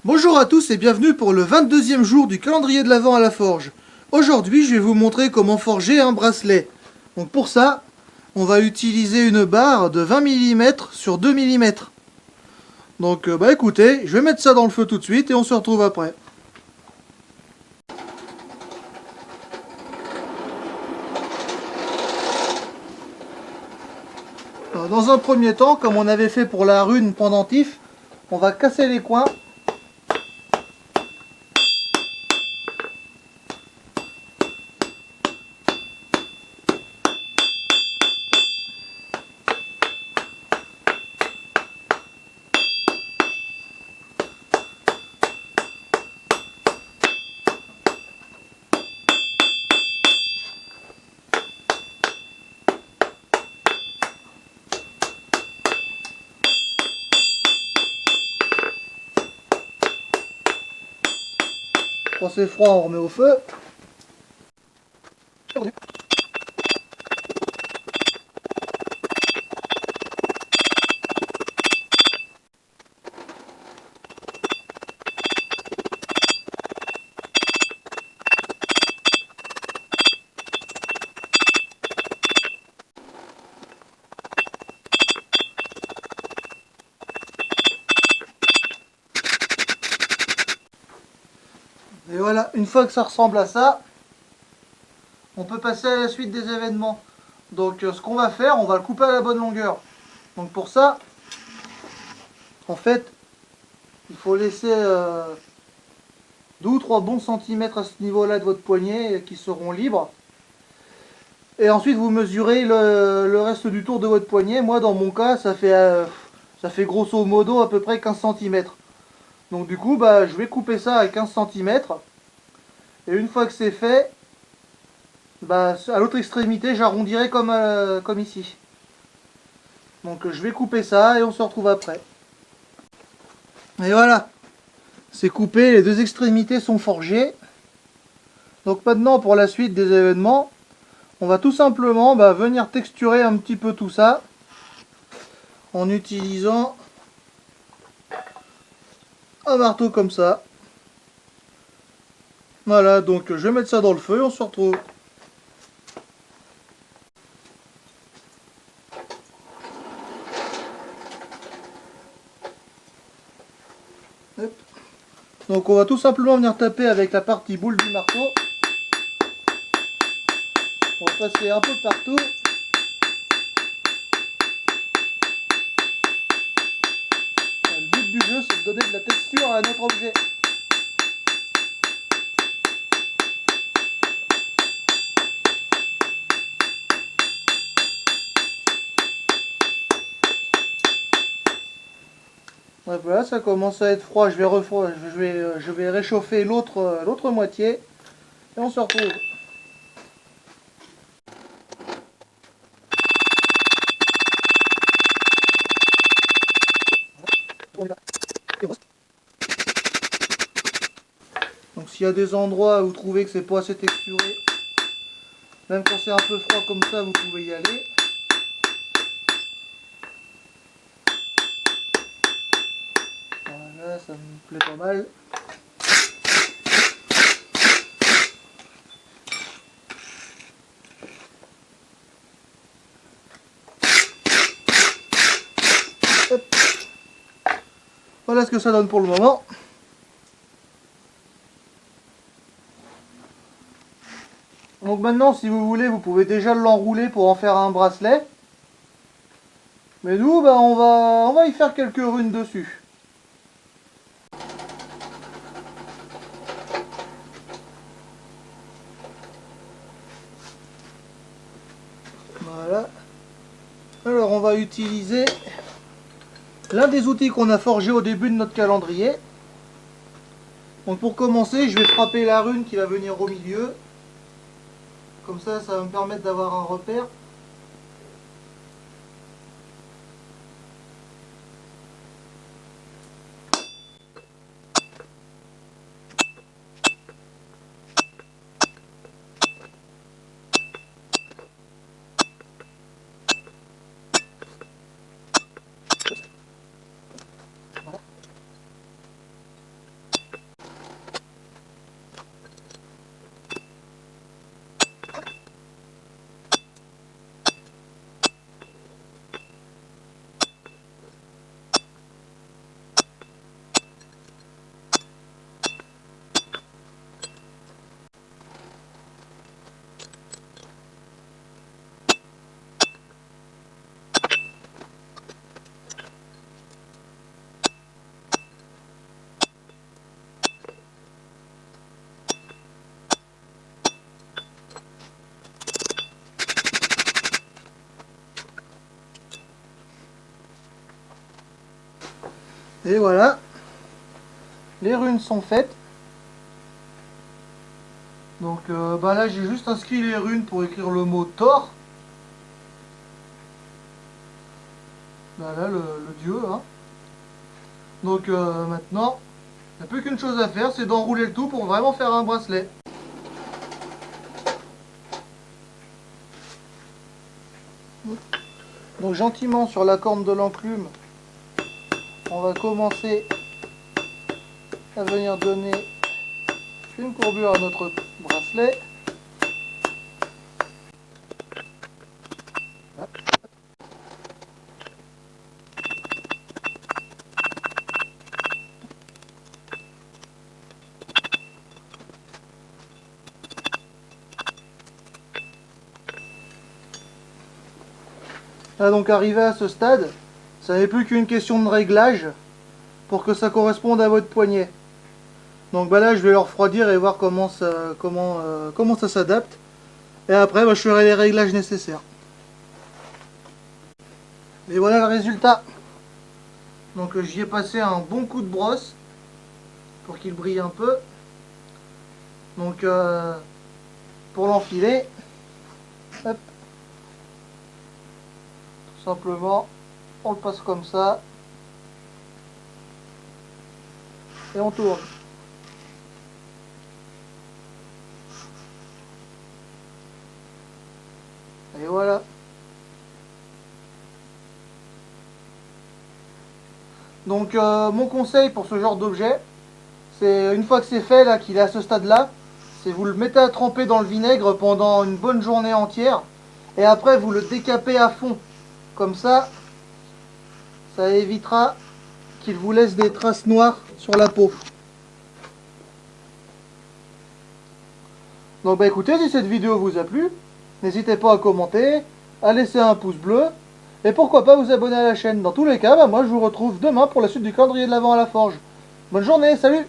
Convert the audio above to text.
Bonjour à tous et bienvenue pour le 22e jour du calendrier de l'Avent à la forge. Aujourd'hui, je vais vous montrer comment forger un bracelet. Donc pour ça, on va utiliser une barre de 20 mm sur 2 mm. Donc écoutez, je vais mettre ça dans le feu tout de suite et on se retrouve après. Alors, dans un premier temps, comme on avait fait pour la rune pendentif, on va casser les coins. Quand c'est froid, on remet au feu. Et voilà, une fois que ça ressemble à ça, on peut passer à la suite des événements. Donc ce qu'on va faire, on va le couper à la bonne longueur. Donc pour ça, en fait, il faut laisser 2 ou 3 bons centimètres à ce niveau-là de votre poignet qui seront libres. Et ensuite vous mesurez le reste du tour de votre poignet. Moi dans mon cas, ça fait grosso modo à peu près 15 cm. Donc du coup, je vais couper ça à 15 cm. Et une fois que c'est fait, à l'autre extrémité, j'arrondirai comme ici. Donc je vais couper ça et on se retrouve après. Et voilà, c'est coupé, les deux extrémités sont forgées. Donc maintenant pour la suite des événements, on va tout simplement venir texturer un petit peu tout ça en utilisant un marteau comme ça. Voilà, donc je vais mettre ça dans le feu et on se retrouve. Hop. Donc on va tout simplement venir taper avec la partie boule du marteau. On va passer un peu partout. Le but du jeu, c'est de donner de la texture à notre objet. Ouais, voilà, ça commence à être froid. Je vais réchauffer l'autre moitié et on se retrouve. Donc s'il y a des endroits où vous trouvez que c'est pas assez texturé, même quand c'est un peu froid comme ça, vous pouvez y aller. Voilà, ça me plaît pas mal. Hop. Voilà ce que ça donne pour le moment. Donc maintenant, si vous voulez, vous pouvez déjà l'enrouler pour en faire un bracelet. Mais nous, on va y faire quelques runes dessus. Voilà. Alors on va utiliser l'un des outils qu'on a forgé au début de notre calendrier. Donc pour commencer, je vais frapper la rune qui va venir au milieu. Comme ça va me permettre d'avoir un repère. Et voilà, les runes sont faites. Donc là j'ai juste inscrit les runes pour écrire le mot Thor. Là le dieu. Hein. Donc maintenant, il n'y a plus qu'une chose à faire, c'est d'enrouler le tout pour vraiment faire un bracelet. Donc gentiment sur la corne de l'enclume, on va commencer à venir donner une courbure à notre bracelet. Là donc arrivé à ce stade, ça n'est plus qu'une question de réglage pour que ça corresponde à votre poignet. Donc là je vais le refroidir et voir comment ça s'adapte. Et après je ferai les réglages nécessaires. Et voilà le résultat. Donc j'y ai passé un bon coup de brosse pour qu'il brille un peu. Donc pour l'enfiler, hop, tout simplement on le passe comme ça et on tourne. Et voilà. Donc mon conseil pour ce genre d'objet, c'est une fois que c'est fait, là, qu'il est à ce stade-là, c'est vous le mettez à tremper dans le vinaigre pendant une bonne journée entière, et après vous le décapez à fond. Comme ça évitera qu'il vous laisse des traces noires sur la peau. Donc écoutez, si cette vidéo vous a plu, n'hésitez pas à commenter, à laisser un pouce bleu, et pourquoi pas vous abonner à la chaîne. Dans tous les cas, moi je vous retrouve demain pour la suite du calendrier de l'Avent à la forge. Bonne journée, salut!